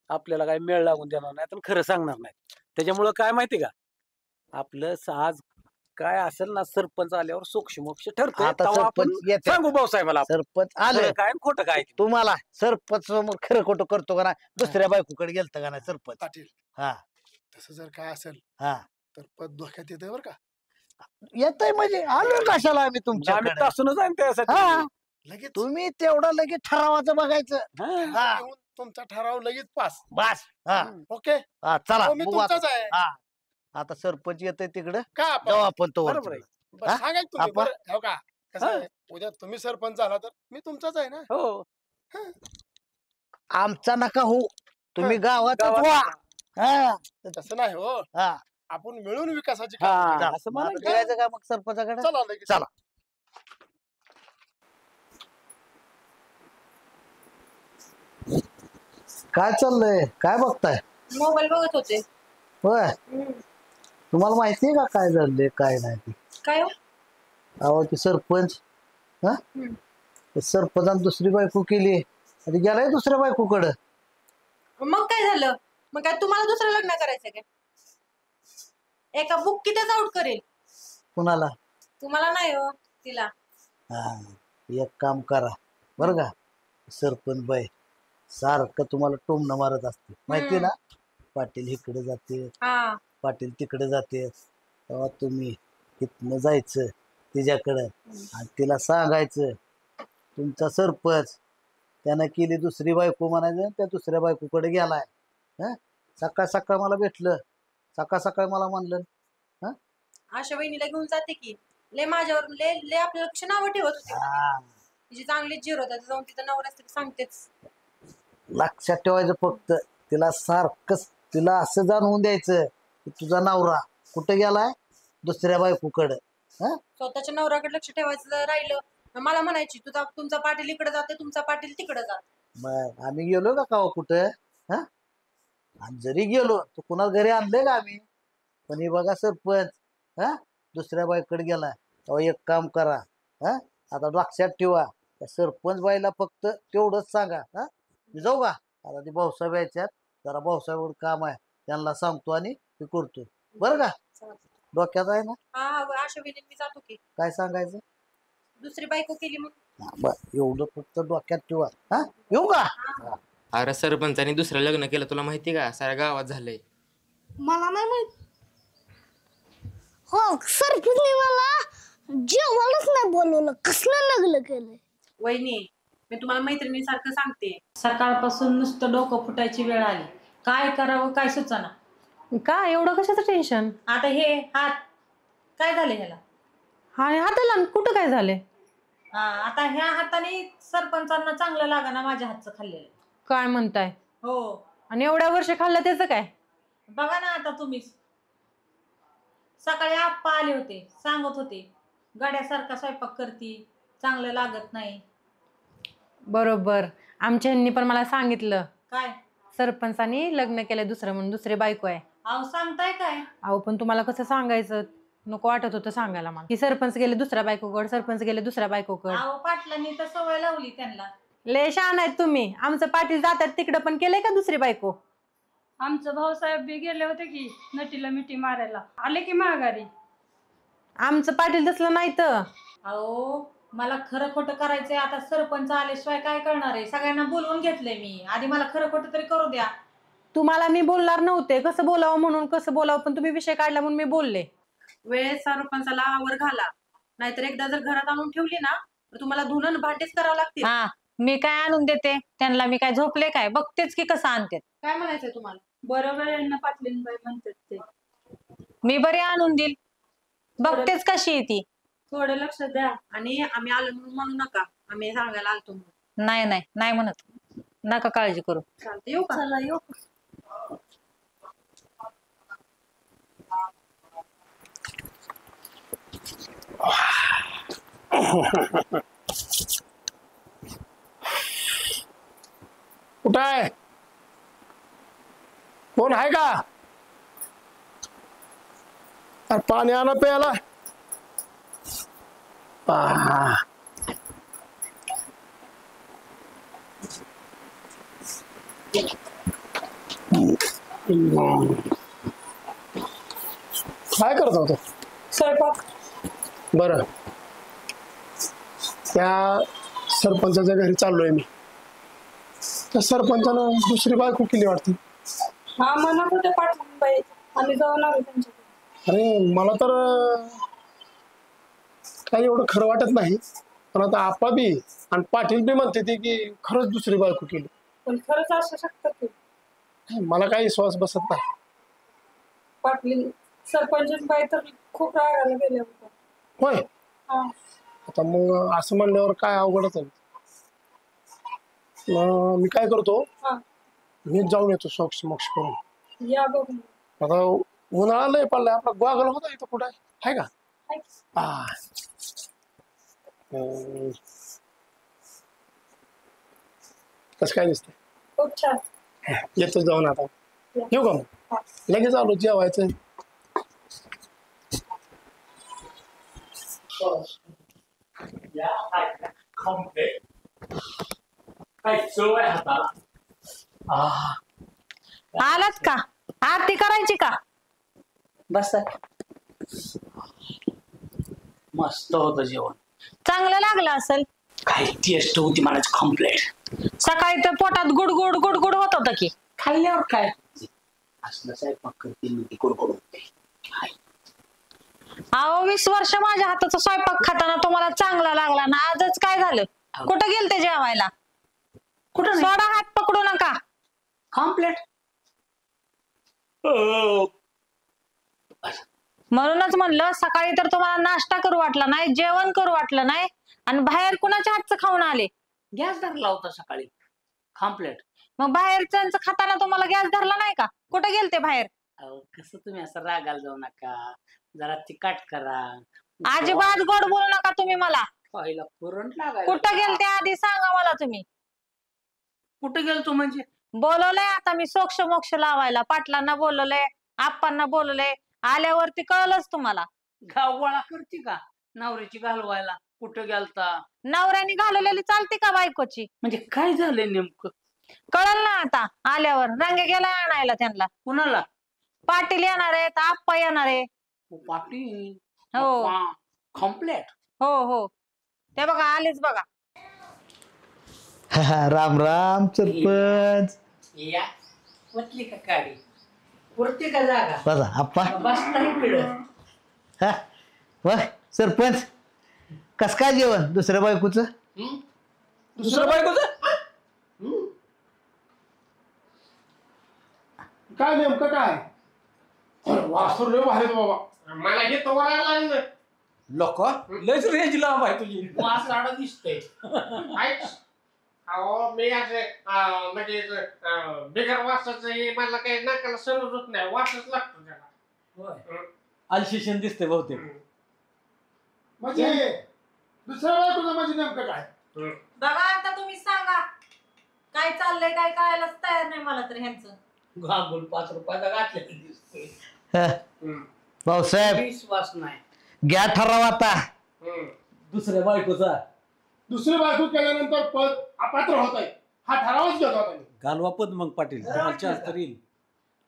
आपल्याला काय मेळ लागून देणार नाही तर खरं सांगणार नाही. त्याच्यामुळं काय माहिती का, आपलं आज काय असेल ना, सरपंच आल्यावर सोक्षमोक्ष ठरतं. आता तेव्हा आपण सरपंच येते. सांगू भाऊसाहेबाला सरपंच आले खरं काय आणि खोटं काय. तुम्हाला सरपंच समोर खरं खोटं करतो का नाही, दुसऱ्या बायकोकडे गेलत का नाही सरपंच? पाटील, हा. तसं जर काय असेल हा, तर पद धोक्यात येतंय बरं का. येतय म्हणजे आलो कशाला आम्ही आम्ही तुमच्याकडे. तासूनच आहे त्यासाठी. हा, लगेच तुम्ही तेवढं लगेच ठरावाचं बघायचं. हा, घेऊन तुमचा ठराव लगेच पास. बस. हा, ओके. हा, चला मी बघू आता. तुमचाच आहे. हा, आता सरपंच येतंय तिकडं, का आपण? जाऊ आपण तो बरोबर आहे. बरं, सांगा की तुम्ही. आपण- बरं, हो का, कसं आहे, उद्या तुम्ही सरपंच झाला तर मी तुमचाच आहे ना. हो. आमचा नका हो, तुम्ही गावातच गावात- व्हा. हा, तसं नाही हो, हा, आपण मिळून विकासाची हा, कामं करू. असं मग मला आता निघायचं का मग सरपंचाकडे? चला लगेच. चला. काय चाललंय, काय बघताय? मोबाईल बघत होते. होय, तुम्हाला माहितीये का काय झालंय काय नाही ते? काय हो? अहो ते सरपंच, हा, ते सरपंचाने दुसरी बायको केली आणि गेलाय दुसऱ्या बायकोकडं. मग काय झालं? मग काय तुम्हाला दुसरं लग्न करायचं काय? एका बुक्कीतच आउट करेल. कुणाला? तुम्हाला नाही हो, तिला. हा, एक काम करा बरं का, सरपंच बाई सारखं तुम्हाला टोमणं मारत असते माहिती ना. पाटील इकडे जाते, हा, पाटील तिकडे जाते, तेव्हा तुम्ही तिथनं जायचं तिच्याकडं आणि तिला सांगायचं तुमचा सरपंच त्यानं केली दुसरी बायको म्हणायचं, त्या दुसऱ्या बायकोकडे गेलाय. हा, सकाळ सकाळ मला भेटलं, सकाळ सकाळ मला म्हणलं. हा, अशा वहिनीला घेऊन जाते की लय माझ्यावर लय आपलं लक्ष नावं ठेवत होती. तिची चांगली जीर होता, जाऊन तिथं नवरा सांगतेच. लक्षात ठेवायचं फक्त, तिला सारखं तिला असं जाणवून द्यायचं की तुझा नवरा कुठे गेलाय, दुसऱ्या बायकोकडं. हा, स्वतःच्या नवऱ्याकडे लक्ष ठेवायचं जर राहिलं, मला म्हणायची तुमचा पाटील इकडे जाते, तुमचा पाटील तिकडे जात. मग आम्ही गेलो का कावा कुठं? हा, आणि जरी गेलो तर कुणाला घरी आणलंय का आम्ही? पण हे बघा सरपंच, हा, दुसऱ्या बाईकडे गेला. अहो एक काम करा, हा, आता लक्षात ठेवा, त्या सरपंच बाईला फक्त तेवढंच सांगा. हा, मी जाऊ का आता? ते भाऊसाहेब यायच्यात, जरा भाऊसाहेब काम आहे, त्यांना सांगतो आणि ते करतो बरं का. डोक्यात आहे ना? हा, अशा वेळी मी जातो की. काय सांगायचं? दुसरी बायको केली म्हणून. बरं, एवढं फक्त डोक्यात ठेवा. हा, येऊ का? अरे सरपंचानी दुसरं लग्न केलं तुला माहिती का? साऱ्या गावात झालंय. मला नाही माहित. हो सरपंचने मला जेवायलाच नाही बोलवलं, कसलं लग्न केलंय. वहिनी मी तुम्हाला मैत्रिणीसारखं सांगते, सकाळपासून नुसतं डोकं फुटायची वेळ आली. काय करावं काय सुचना. का एवढं कशाचं टेन्शन? आता हे हात काय झाले ह्याला? हा हाताला कुठं काय झालंय? आता ह्या हाताने सरपंचांना चांगलं लागाना माझ्या हातचं खाल्लेलं. काय म्हणताय? हो. आणि एवढ्या वर्ष खाल्लं त्याचं काय? बघा ना आता तुम्हीच. सकाळी आप्पा आले होते, सांगत होते गड्यासारखा स्वयंपाक करती, चांगलं लागत नाही. बरोबर, आमच्या ह्यांनी पण मला सांगितलं. काय? सरपंचानी लग्न केलं दुसरं म्हणून, दुसरी बायको आहे. अहो सांगताय काय? अहो पण तुम्हाला कसं सांगायचं, नको वाटत होतं सांगायला मला की सरपंच गेले दुसऱ्या बायकोकड, सरपंच गेले दुसऱ्या बायकोकड. अहो पाटलांनी तर सवय लावली त्यांना. लय शहाणा आहेत तुम्ही. आमचं पाटील जातात तिकडं पण केलंय का दुसरी बायको? आमचं भाऊसाहेब बी गेले होते की नटीला मिठी मारायला, आले की माघारी. आमचं पाटील तसलं नाही तर. अहो मला खरं खोटं करायचंय. आता सरपंच आल्याशिवाय काय करणार आहे? सगळ्यांना बोलवून घेतलंय मी, आधी मला खरं खोटं तरी करू द्या. तुम्हाला मी बोलणार नव्हते, कसं बोलावं म्हणून, कसं बोलावं, पण तुम्ही विषय काढला म्हणून मी बोलले. वेळेस सरपंचाला आवर घाला, नाहीतर एकदा जर घरात आणून ठेवली ना तर तुम्हाला धुणं भांडेच करावं लागतील. हा मी काय आणून देते त्यांना? मी काय झोपले काय? बघतेच की कसं आणते. काय म्हणायचंय तुम्हाला? बरोबर यांना पाटलीनबाई म्हणतात ते. मी बरी आणून देईल, बघतेच कशी आहे ती. थोडं लक्ष द्या. आणि आम्ही आलो म्हणून म्हणू नका आम्ही सांगायला आलतो म्हणून. नाही नाही नाही म्हणत, नका काळजी करू. चालते, येऊ का? चला येऊ. कुठं आहे? कोण आहे का? अरे पाणी आणा प्यायला. काय करत होतो? स्वयंपाक. बरं, त्या सरपंचाच्या घरी चाललोय मी. त्या सरपंचानं दुसरी बायको केली वाटते. हा म्हणत होते पाटलीनबाई, आम्ही जाऊन आलो त्यांच्याकडे. अरे मला तर काही एवढं खरं वाटत नाही, पण आता आपा बी आणि पाटील बी म्हणते ते की खरंच दुसरी बायको केली. पण खरंच असू शकतं की? मला काही विश्वास बसत नाही. पाटली सरपंचबाई तर खूप रागाला गेल्या होत्या. होय, हा. आता मग असं म्हणल्यावर काय अवघडच आहे. मी काय करतो, हा. मी जाऊन येतो सोक्ष मोक्ष करून. या बघून. आता उन्हाळा लय पडलाय, आपला गोगल होता इथं कुठं आहे का? हा. कसं काय दिसतंय? खूप छान. येतो जाऊन. आता येऊ का मग? लगेच आलो जेवायचं. आलात का? आरती करायची का? बस मस्त होतं जेवण. चांगलं लागलं असेल. काय टेस्ट होती म्हणायची कम्प्लीट. सकाळी तर पोटात गुडगुड गुडगुड होत होतं की. खाल्ल्यावर काय असलं स्वयंपाक करते मी, ती गोड होते. अहो 20 वर्ष माझ्या हाताचा स्वयंपाक खाताना तुम्हाला चांगला लागला ना, आजच काय झालं? कुठं गेलते जेवायला? कुठं? सोडा हात पकडू नका. कम्प्लीट. म्हणूनच म्हणलं सकाळी तर तुम्हाला नाश्ता करू वाटला नाही, जेवण करू वाटलं नाही, आणि बाहेर कुणाच्या हातचं खाऊन आले? गॅस धरला होता सकाळी. कम्प्लीट. मग बाहेरचं खाताना तुम्हाला गॅस धरला नाही का? कुठं गेलते बाहेर? कसं तुम्ही असं रागाला जाऊ नका, जरा तिखट करा. अजिबात गोड बोलू नका तुम्ही मला. पहिला करंट लागायला. कुठं गेलते आधी सांगा मला तुम्ही. कुठं गेलतो म्हणजे? बोलवलंय आता मी सोक्ष मोक्ष लावायला. पाटलांना बोलवलंय, आप्पांना बोलवलंय. आल्यावरती कळलंच तुम्हाला. गाव गोळा करते का नवऱ्याची घालवायला? कुठं गेलता? नवऱ्याने घालवलेली चालते का बायकोची? म्हणजे काय झालंय नेमकं? कळलं ना आता आल्यावर. रंगे गेला आणायला त्यांना. कुणाला? पाटील येणार आहेत, आप्पा येणार आहे. पाटील? हो. कम्प्लीट. हो हो, ते बघा आलेच बघा. राम राम सरपंच. या वतली का गाडी? पुरते का जागा? बसा आप्पा. बसता इकडं. हा वा सरपंच कस काय जेवण दुसऱ्या बायकोचं? दुसरं बायकोचं काय नेमकं काय? वासरू लय भारी बाबा. मला हे तो वरायला लोक लयच रेंज लांब आहे तुझी. वासाडा दिसतंय. अहो मी असं म्हणजे बिगर वासाचं हे मला काही नाकाला सहन होत नाही, वासच लागतो त्याला. अल्शिशन दिसते बहुतेक. म्हणजे दुसऱ्या बायकोचं म्हणजे नेमकं काय? बघा आता तुम्ही सांगा काय चाललंय, काय कळायलाच तयार नाही मला तर ह्यांचं. गागुल 5 रुपयाचा घातलेला दिसतोय. भाऊसाहेब विश्वास नाही. घ्या ठराव आता. दुसऱ्या बायकोचा दुसरी बायको केल्यानंतर पद अपात्र होत आहे हा ठरावच घेतो आता. घालवा पद मग पाटील तुम्हाला चान्स तर येईल.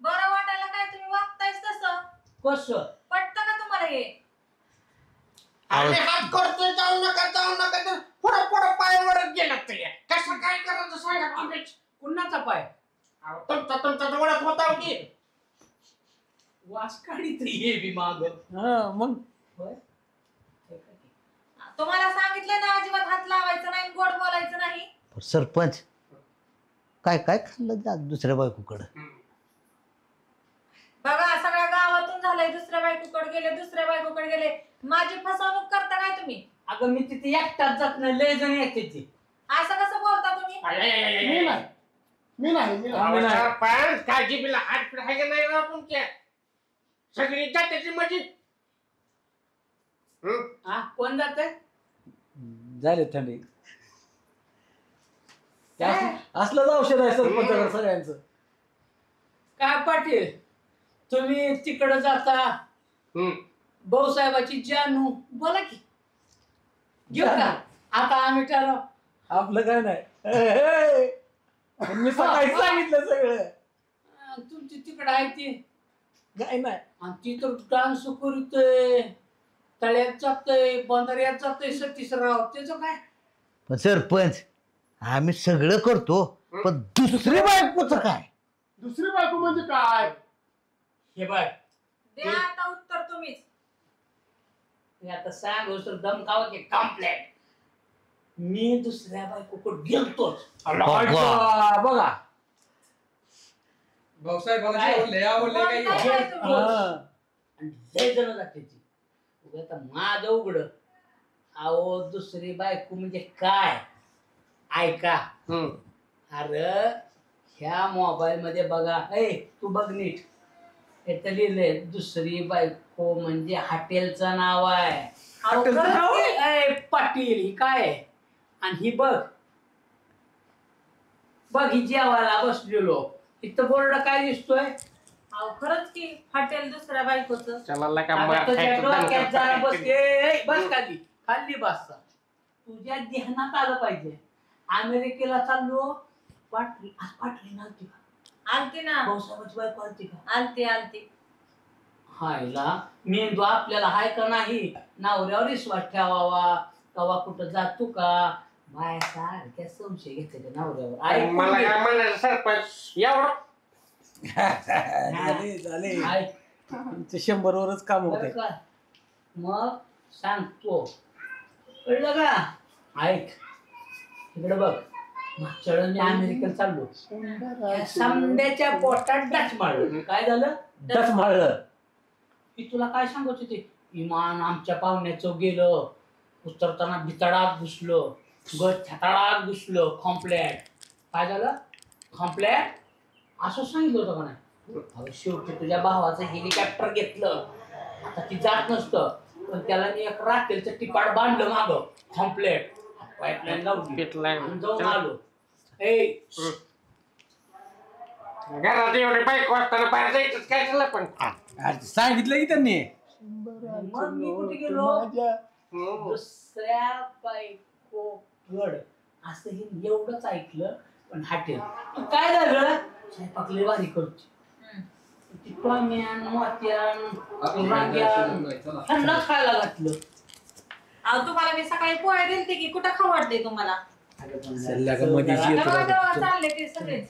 बरं वाटायला काय तुम्ही वागतायच तसं? कसं पटतं का तुम्हाला हे? आणि हात करतोय जाऊ नका तर पुढं पुढं पाय वरच गेला तरी कसं काय करायचं सांगा तुम्ही. कुणाचा पाय? तुमचा वडत होता की वास काढीत ये बी माग. मग तुम्हाला सांगितलं ना अजिबात हात लावायचं नाही, गोड बोलायचं नाही. सरपंच काय काय खाल्लं दुसऱ्या बायकोकडं? बघा सगळ्या गावातून झालंय, दुसऱ्या बायकोकडे गेले, दुसऱ्या बायकोकडे गेले. माझी फसवणूक करता काय तुम्ही? अगं मी तिथे एकटाच जात नाही, लय जण येते ती. असं कसं बोलता तुम्ही? मी नाही. सरपंच काय जिबीला हात आहे का नाही राव तुमच्या? सगळी जात्याची मजी. कोण जात? झाले थंडी. असलंच औषध आहे सरपंचाकडे सगळ्यांचं. काय पाटील तुम्ही तिकडे जाता, भाऊसाहेबाची जानू बोला की घेऊ का? आता आम्ही ठरव. आपलं काय नाही. मी सकाळी सांगितलं सगळं. तुमची तिकडे आहे ती काय नाही. आणि ती तर डान्स करतोय, तळ्यात जातोय, बंधाऱ्यात जातोय, सतीशराव त्याचं काय? पण सरपंच आम्ही सगळं करतो पण दुसरी बायकोचं काय? दुसरी बायको म्हणजे काय? हे बघ द्या आता उत्तर तुम्हीच. मी आता सांग सर दम खावा की कम्प्लेट. मी दुसऱ्या बायकोकडे गेलतोच. बघा भाऊसाहेबाला आवडले काही लय जण जाते ती. आता माझं उघड. अहो दुसरी बायको म्हणजे काय ऐका. अरे ह्या मोबाईल मध्ये बघा, तू बघ नीट. इथं लिहिलंय दुसरी बायको म्हणजे हॉटेलचं नाव आहे. पाटील ही काय? आणि ही बघ ही जेवायला बसलेलो. इथं बोर्ड काय दिसतोय? अहो खरंच की हॉटेल दुसऱ्या बायकोचं. बस खाली बस. तुझ्या ध्यानात आलं पाहिजे. अमेरिकेला चाललो. पाटली नव्हती का? आलती ना. भाऊसाहेबाची बायको आलती का? आलती. हायला मेंदू आपल्याला हाय का नाही? नवऱ्यावर विश्वास ठेवावा. कवा कुठं जातो का? बाया सारख्या संशय घेते का नवऱ्यावर? मला काय म्हणायचं सरपंच एवढं झाले 100 वरच काम होते. मग सांगतो कळलं का? ऐक इकडे बघ. मागच्या वेळेस मी अमेरिकेला चाललो. समद्याच्या पोटात डच मारलं. काय झालं? डच मारलं. की तुला काय सांगत होते? इमान आमच्या पाहुण्याचं गेलं. उतरताना भितडात घुसलं, गट छाताळात घुसलं. कॉम्प्लेट. काय झालं? कॉम्प्लेट असं सांगितलं होतं का नाही? शेवटी तुझ्या भावाचं हेलिकॉप्टर घेतलं. आता ती जात नसतं पण त्याला मी एक राखेलचं टिपाड बांधलं माग. कॉम्प्लेट पाईपलाईन लावली जाऊन आलो. घरात एवढे बाईक वाजताना बाहेर जायचंच काय झालं? पण सांगितलं की त्यांनी. मग मी कुठे गेलो? दुसऱ्या बायकोकड असं हे एवढंच ऐकलं. पण हॉटेल काय झालं? स्वयंपाक लय भारी करतो. टॉम्यान मोत्यान थंड खायला घातलं. अहो तुम्हाला मी सकाळी पोहे दिलते की कुठं खवडते तुम्हाला? मध्ये चालले ते सगळेच.